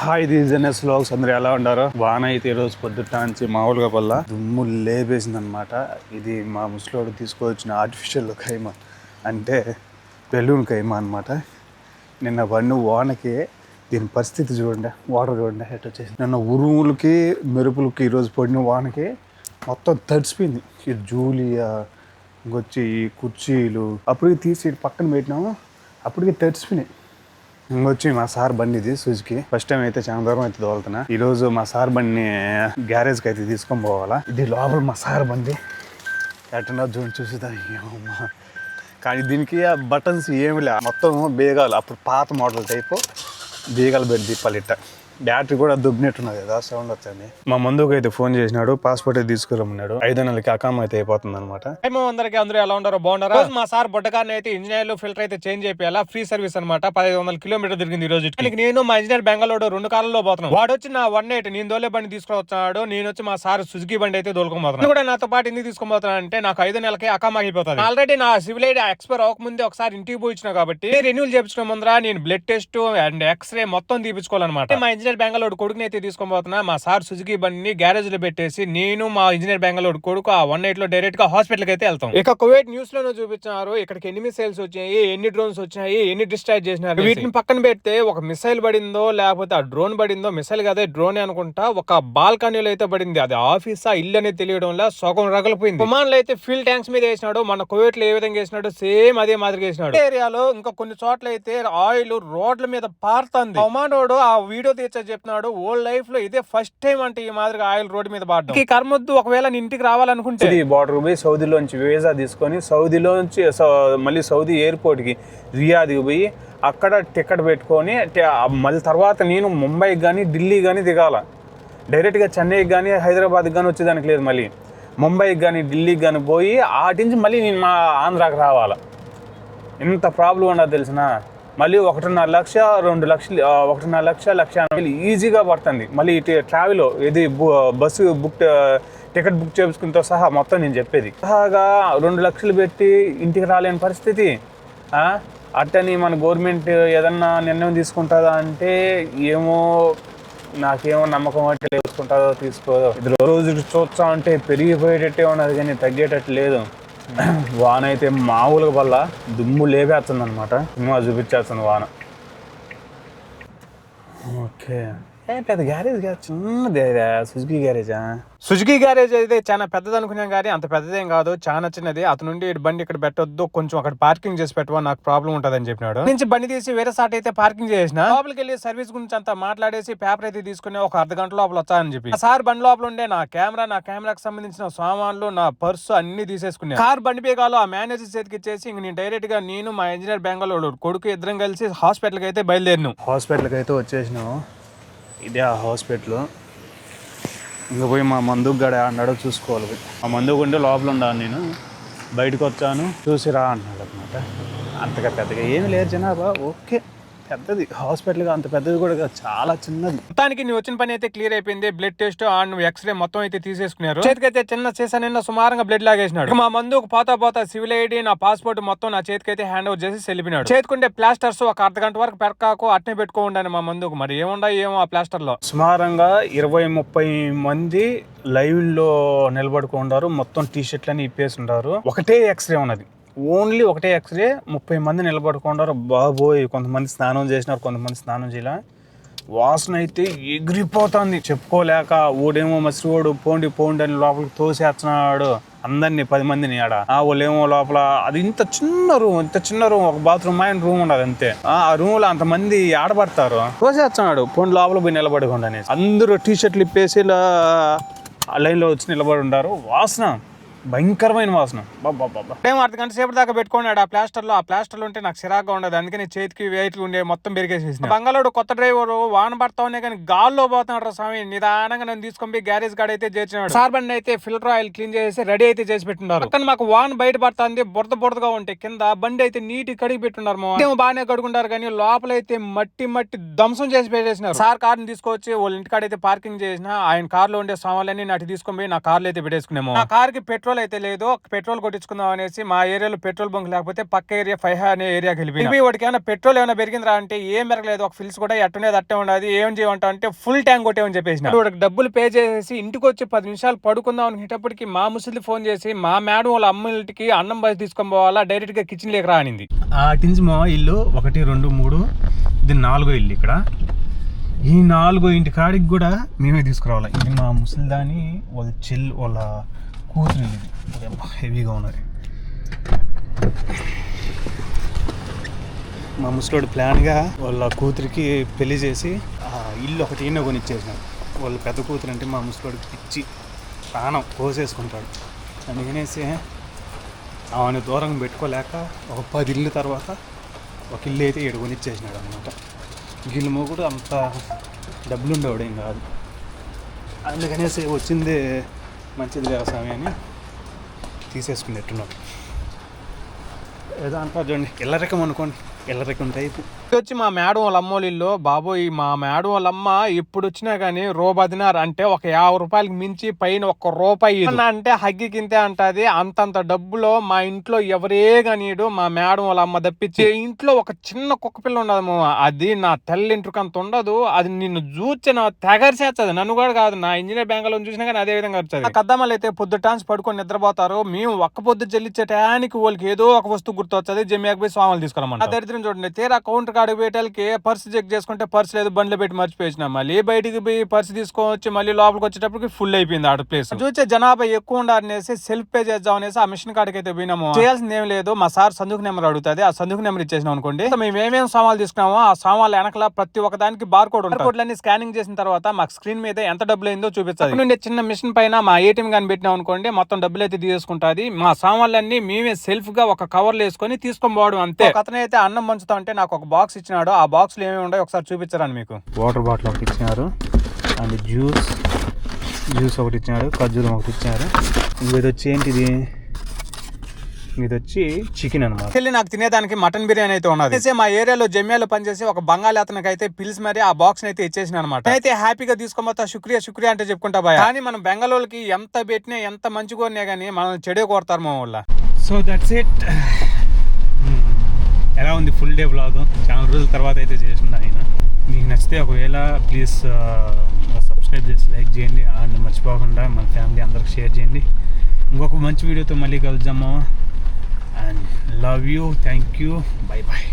Hi these vlogs అందరూ ఎలా ఉన్నారు? వాన అయితే ఈరోజు పొద్దుట నుంచి మామూలుగా పల్ల దుమ్ము లేపేసింది అనమాట. ఇది మా ముసలోడు తీసుకొచ్చిన ఆర్టిఫిషియల్ ఖైమా అంటే బెలూన్ ఖైమా అనమాట. నిన్న పడిన వానకి దీని పరిస్థితి చూడండి, వాటర్ చూడండి ఎట్ వచ్చేసి. నిన్న ఉరుములకి మెరుపులకి ఈరోజు పడిన వానకి మొత్తం తడిసిపోయింది. ఈ జూలియా ఇంకొచ్చి ఈ కుర్చీలు అప్పటికి తీసి పక్కన పెట్టినాము, అప్పటికి తడిసిపోయినాయి. ఇంకొచ్చి మా సార్ బండి ఇది సుజుకి. ఫస్ట్ టైం అయితే చాలా దూరం అయితే తోలుతున్నా. ఈ రోజు మా సార్ బండిని గ్యారేజ్కి అయితే తీసుకొని పోవాలా. ఇది లోపల మా సార్ బండి ఎట్టన్నా జోన్ చూసుదా. కానీ దీనికి బటన్స్ ఏమి లే, మొత్తం బీగాలు. అప్పుడు పాత మోడల్ టైపు బీగాలు పెట్టి తిప్పాలి. ఇట్ట బ్యాటరీ కూడా దుబ్బినట్టున్నది కదా, సౌండ్ వచ్చింది. మా ముందుకు అయితే ఫోన్ చేసినాడు, పాస్పోర్ట్ అయితే తీసుకురమ్మన్నాడు. 5 నెలలకి అకామ్ అయితే అయిపోతుంది అనమాట. అందరూ ఎలా ఉన్నారో బాగున్నారా? మా సార్ బొట్టగారిని అయితే ఇంజనీర్ ఫిల్టర్ అయితే చేంజ్ చేయాలా, ఫ్రీ సర్వీస్ అనమాట. 1500 కిలోమీటర్ తిరిగింది ఈ రోజు. నేను మా ఇంజనీర్ బెంగళూరు 2 కాలంలో పోతున్నాను. వాడు వచ్చి నా 18 నేను దోలే బండి తీసుకువచ్చాడు. నేను వచ్చి మా సార్ సుజుకి బండి అయితే దోలుకోబోతున్నాను. కూడా నాతో పాటు ఎందుకు తీసుకోబోతున్నా అంటే నాకు 5 నెలలకి అకామ్ అయిపోతుంది. ఆల్రెడీ నా సివిల్ ఐడి ఎక్స్పైర్ అవ్వకముందే ఒకసారి ఇంటికి పోయించిన కాబట్టి రెన్యూల్ చేయించుకున్న ముందర నేను బ్లడ్ టెస్ట్ అండ్ ఎక్స్రే మొత్తం తీపించుకోవాలన్నమాట. మా ఇంజనీర్ బెంగళూరు కొడుకుని అయితే తీసుకోబోతున్నా. మా సార్ సుజుకి బండిని గ్యారేజ్ లో పెట్టేసి నేను మా ఇంజనీర్ బెంగళూరు కొడుకు ఆ 18 లో డైరెక్ట్ గా హాస్పిటల్ కి అయితే వెళ్తాం. ఇక కువైట్ న్యూస్ లోనే చూపించారు ఇక్కడికి ఎన్ని మిసైల్స్ వచ్చాయి, ఎన్ని డ్రోన్స్ వచ్చాయి, ఎన్ని డిస్ట్రాక్ట్ చేసినారు. వీటిని పక్కన పెడితే ఒక మిసైల్ పడిందో లేకపోతే ఆ డ్రోన్ పడిందో, మిసైల్ కాదే డ్రోన్ అనుకుంటా, ఒక బాల్కనీలో అయితే పడింది. అది ఆఫీసా ఇల్లు అనేది తెలియడంలో సగం రగలిపోయింది. ఒమాన్ లో అయితే ఫిల్ ట్యాంక్స్ మీద వేసినాడు, మన కువైట్ లో ఏ విధంగా వేసినాడు సేమ్ అదే మాదిరిగా వేసినాడు. ఏరియాలో ఇంకా కొన్ని చోట్ల అయితే ఆయిల్ రోడ్ల మీద పారుతుంది. ఒమాన్ రోడ్ ఆ వీడియో తీర్చా చెప్తున్నాడు, ఓల్డ్ లైఫ్ లో ఇదే ఫస్ట్ టైం అంటే ఈ మాదిరిగా ఆయిల్ రోడ్ మీద పడడం. ఈ కర్మొద్దు ఒకవేళ నీ ఇంటికి రావాలనుకుంటే బార్డర్ పోయి సౌదీలోంచి వీసా తీసుకొని సౌదీలోంచి మళ్ళీ సౌదీ ఎయిర్పోర్ట్ కి రియాద్కి పోయి అక్కడ టికెట్ పెట్టుకొని మళ్ళీ తర్వాత నేను ముంబైకి కానీ ఢిల్లీ కానీ దిగాల. డైరెక్ట్గా చెన్నైకి కానీ హైదరాబాద్కి కానీ వచ్చేదానికి లేదు. మళ్ళీ ముంబైకి కానీ ఢిల్లీకి కానీ పోయి ఆటించి మళ్ళీ నేను మా ఆంధ్రాకి రావాలా. ఎంత ప్రాబ్లం ఉండదు తెలిసిన. మళ్ళీ 1.5 లక్ష 2 లక్షలు 1.5 లక్ష 1,50,000 ఈజీగా పడుతుంది. మళ్ళీ ట్రావెల్ ఇది బస్సు టికెట్ బుక్ చేసుకునితో సహా మొత్తం నేను చెప్పేది సహాగా 2 లక్షలు పెట్టి ఇంటికి రాలేని పరిస్థితి. అట్టని మన గవర్నమెంట్ ఏదన్నా నిర్ణయం తీసుకుంటుందా అంటే ఏమో, నాకేమో నమ్మకం అంటే తీసుకుంటుందో తీసుకోదో. ఇది రోజు చూస్తా అంటే పెరిగిపోయేటట్టే ఉన్నది కానీ తగ్గేటట్టు లేదు. వాన అయితే మామూలుగా వల్ల దుమ్ము లేపేస్తుంది అనమాట. సినిమా చూపించేస్తుంది వాన. ఓకే, పెద్ద గ్యారేజ్ కాదు, చిన్నది సుజుకి గ్యారేజా. సుజుకి గ్యారేజ్ అయితే చాలా పెద్దది అనుకున్నాం కానీ అంత పెద్దదేం కాదు, చాలా చిన్నది. అతను నుండి బండి ఇక్కడ పెట్టొద్దు, కొంచెం అక్కడ పార్కింగ్ చేసి పెట్టవా, నాకు ప్రాబ్లం ఉంటుంది అని చెప్పినాడు. నుంచి బండి తీసి వేరే సాట్ అయితే పార్కింగ్ చేసిన లోపలికి వెళ్ళి సర్వీస్ గురించి అంతా మాట్లాడేసి పేపర్ అయితే తీసుకుని ఒక అర్ధగంట లోపల వచ్చానని చెప్పి సార్ బండి లోపల ఉండే నా కెమెరాకి సంబంధించిన సామాన్లు, నా పర్సు అన్ని తీసేసుకున్నాను. కార్ బండి బేగాలు ఆ మేనేజర్ చేతికి ఇచ్చేసి ఇంక నేను డైరెక్ట్ గా నేను మా ఇంజనీర్ బెంగళూరు కొడుకు ఇద్దరం కలిసి హాస్పిటల్కి అయితే బయలుదేరినాం. హాస్పిటల్కి అయితే వచ్చేసినాము. ఇదే ఆ హాస్పిటల్. ఇంకా పోయి మా మందుకు గడ అన్నాడో చూసుకోవాలి. మా మందుకు ఉండే లోపల ఉండాలి, నేను బయటకు వచ్చాను చూసి రా అన్నాడు అనమాట. అంతగా పెద్దగా ఏమి లేదు జనాభా. ఓకే, పెద్దది హాస్పిటల్గా అంత పెద్దది కూడా కాదు, చాలా చిన్నది. మొత్తానికి నీ వచ్చిన పని అయితే క్లియర్ అయిపోయింది. బ్లడ్ టెస్ట్ అండ్ ఎక్స్రే మొత్తం అయితే తీసేసుకున్నారు. చేతికైతే చిన్న చేసానన్న సుమారంగా బ్లడ్ లాగేసినాడు. మా మందుకు పోతా సివిల్ ఐడి నా పాస్పోర్ట్ మొత్తం నా చేతికైతే హ్యాండ్ ఓవర్ చేసి వెళ్ళిపోయినాడు. చేతికుండే ప్లాస్టర్స్ ఒక అర్ధగంట వరకు పెరకాకు అట్నే పెట్టుకోండి మా మందుకు. మరి ఏమో ఆ ప్లాస్టర్ లో సుమారంగా 20-30 మంది లైవ్ లో నిలబడుకుంటారు. మొత్తం టీ షర్ట్లని ఇప్పేసి ఉంటారు. ఒకటే ఎక్స్రే ఉన్నది, ఓన్లీ ఒకటే ఎక్స్రే. 30 మంది నిలబడుకుంటారు. బాబోయ్, కొంతమంది స్నానం చేసినారు, కొంతమంది స్నానం చేయాల. వాసన అయితే ఎగిరిపోతుంది చెప్పుకోలేక. ఓడేమో మసిరోడు పోండి అని లోపలికి తోసేస్తున్నాడు అందరినీ, 10 మందిని ఆడ. వాళ్ళేమో లోపల అది ఇంత చిన్న రూమ్, ఒక బాత్రూమ్ అయిన రూమ్ ఉండదు అంతే. ఆ రూమ్ లో అంతమంది ఆడబడతారు. తోసేస్తున్నాడు పోండి లోపల పోయి నిలబడకుండా అనేసి. అందరూ టీ షర్ట్లు ఇప్పేసి లైన్ లో వచ్చి నిలబడి ఉంటారు. వాసన భయంకరమైన వాసన. అర్ధగంట సేపటి దాకా పెట్టుకున్నాడు ఆ ప్లాస్టర్ లో ఉంటే నాకు చిరాగ్గా ఉండదు. అందుకని చేతికి వెయిట్లు ఉండే మొత్తం పెరిగేసేసి. బంగాళోడు కొత్త డ్రైవర్ వాన పడతా ఉన్నాయి కానీ గాల్లో పోతున్నాడు స్వామి. నిదానంగా నన్ను తీసుకొని గ్యారేజ్ గార్డ్ అయితే చేర్చినాడు. సార్ బండి అయితే ఫిల్టర్ ఆయిల్ క్లీన్ చేసి రెడీ అయితే చేసి పెట్టున్నారు. కానీ మాకు వాన బయట పడుతుంది, బురదగా ఉంటే కింద బండి అయితే నీటి కడిగి పెట్టున్నారు. బాగానే కడుకుంటారు కానీ లోపల అయితే మట్టి ధ్వంసం చేసి పెట్టేసినారు. సార్ కార్ ని తీసుకొచ్చి వాళ్ళ ఇంటికాడైతే పార్కింగ్ చేసిన ఆయన కార్ లో ఉండే సామాన్లన్నీ నాటి తీసుకొని పోయి నా కార్లో అయితే పెట్టేసుకున్నాము. నా కార్ కి పెట్రోల్ పెట్రోల్ అయితే లేదు, పెట్రోల్ కొట్టించుకుందాం అనేసి మా ఏరియాలో పెట్రోల్ బంక్ లేకపోతే పక్క ఏరియా 5 అనే ఏరియాకి వెళ్ళిపోయి వాడికి ఏమైనా పెట్రోల్ ఏమైనా పెరిగిందిరా అంటే ఏం పెరగలేదు, ఒక ఫిల్స్ కూడా ఎట్టునేది అట్టే ఉండదు, ఏం చేయమంటా అంటే ఫుల్ ట్యాంక్ కొట్టేమని చెప్పేసి వాడికి డబ్బులు పే చేసి ఇంటికి వచ్చి 10 నిమిషాలు పడుకుందాం అనుకునేటప్పటికి మా ముసలి ఫోన్ చేసి మా మేడం వాళ్ళ అమ్మ అన్నం బస్ తీసుకొని పోవాలా, డైరెక్ట్ గా కిచెన్ లేక రానింది. అటించి మా ఇల్లు 1, 2, 3 ఇది 4వ ఇల్లు. ఇక్కడ ఈ 4వ ఇంటి కాడికి కూడా మేమే తీసుకురావాలి. ఇది మా ముసలిదాని వాళ్ళ కూతురు, ఇది హెవీగా ఉన్నది. మా ముసలోడు ప్లాన్గా వాళ్ళ కూతురికి పెళ్లి చేసి ఇల్లు ఒకటి ఈయన కొనిచ్చేసినాడు. వాళ్ళ పెద్ద కూతురు అంటే మా ముసలోడికి పిచ్చి, ప్రాణం కోసేసుకుంటాడు. అందుకనేసి ఆమెను దూరంగా పెట్టుకోలేక ఒక 10 ఇల్లు తర్వాత ఒక ఇల్లు అయితే ఈడ కొనిచ్చేసినాడు అనమాట. గిల్లు మొగుడు అంత డబ్బులు ఉండేవాడు ఏం కాదు. అందుకనేసి వచ్చింది మంచిది వ్యవసాయం అని తీసేసుకునేట్టున్నాడు. ఏదో అంటారు చూడండి, ఎల్లరకం అనుకోండి, ఎల్లరకం టైపు. వచ్చి మా మేడం వాళ్ళ అమ్మోళ్ళిల్లో బాబోయ్, మా మేడం వాళ్ళ అమ్మ ఎప్పుడు వచ్చినా గానీ రూపాయినారు అంటే ఒక 50 రూపాయలకి మించి పైన ₹1 అంటే హగ్గికింతే అంటది. అంతంత డబ్బులో మా ఇంట్లో ఎవరే గానీడు మా మేడం వాళ్ళ అమ్మ తప్పించి. ఇంట్లో ఒక చిన్న కుక్క పిల్ల ఉండదు, అది నా తెల్లింట్రుకంత ఉండదు. అది నిన్ను చూచి నా తెగరిసేస్తుంది, నన్ను కూడా కాదు, నా ఇంజనీర్ బ్యాంకులో చూసినా కానీ అదే విధంగా వచ్చేది. కద్దమ్మలు అయితే పొద్దుటాన్స్ పడుకొని నిద్రపోతారు. మేము ఒక్క పొద్దు చెల్లించే టయానికి వాళ్ళకి ఏదో ఒక వస్తువు గుర్తొచ్చది, జమ్యాకి పోయి స్వాములు తీసుకురమ్మంటారు. ఆ దరిద్రం చూడండి, తీరా కౌంటర్ కాడికి పోయేటాలకి పర్స్ చెక్ చేసుకుంటే పర్స్ లేదు, బండ్లో పెట్టి మర్చిపోయినా. మళ్ళీ బయటికి పోయి పర్స్ తీసుకొచ్చి మళ్ళీ లోపలికి వచ్చేటప్పటికి ఫుల్ అయిపోయింది ఆడ ప్లేస్. చూసే జనాభా ఎక్కువ ఉండాలనేసి సెల్ఫ్ పే చేద్దాం అనేసి ఆ మిషన్ కాడికి అయితే పోయినాము. చేయాల్సింది ఏం లేదు, మా సార్ సందుకు నెంబర్ అడుగుతుంది, ఆ సందుకు నెంబర్ ఇచ్చేసినాం అనుకోండి. మేము ఏమేమి సామాన్లు తీసుకున్నామో ఆ సామాన్లు వెనకల ప్రతి ఒక్క దానికి బార్ కోడ్ ఉంటుంది. కోడ్లన్నీ స్కానింగ్ చేసిన తర్వాత మాకు స్క్రీన్ మీద ఎంత డబ్బులు అయిందో చూపిస్తుంది. నుండి చిన్న మిషన్ పైన మా ఏటీఎం కానీ పెట్టినాం అనుకోండి, మొత్తం డబ్బులు అయితే తీసుకుంటుంది. మా సామాన్లన్నీ మేమే సెల్ఫ్ గా ఒక కవర్లు వేసుకొని తీసుకొని పోవడం అంతే. అతను అయితే అన్నం పంచుతా అంటే నాకు ఒక బాక్స్ ఇచ్చినాడు. ఆ బాక్స్ లో ఏమేమి ఉన్నాయో ఒకసారి చూపించారని మీకు. వాటర్ బాటిల్ ఒకటి ఇచ్చినారు, అండ్ జ్యూస్ ఒకటి ఇచ్చినారు, ఖర్జూరం ఒకటి ఇచ్చినారు. ఇది వచ్చి ఏంటిది, ఇది వచ్చి చికెన్ అనమాట. వెళ్ళి నాకు తినేదానికి మటన్ బిర్యానీ అయితే ఉన్నది. మా ఏరియాలో జమ్యాలో పనిచేసి ఒక బంగాళీ అతనికి అయితే పిలిచి మరి ఆ బాక్స్ అయితే ఇచ్చేసిన అనమాట. అయితే హ్యాపీగా తీసుకోమోతా శుక్రియా అంటే చెప్పుకుంటా బాయ్. కానీ మనం బెంగళూరుకి ఎంత పెట్టినా ఎంత మంచిగా ఉన్నా కానీ మనం చెడే కొడతారు మా వాళ్ళ. So that's it. ఎలా ఉంది ఫుల్ డే వ్లాగ్? చాలా రోజుల తర్వాత అయితే చేసింది ఆయన. మీకు నచ్చితే ఒకవేళ ప్లీజ్ సబ్స్క్రైబ్ చేసి లైక్ చేయండి, అండ్ మర్చిపోకుండా మన ఫ్యామిలీ అందరికి షేర్ చేయండి. ఇంకొక మంచి వీడియోతో మళ్ళీ కలుద్దాము. And love you, thank you, bye bye.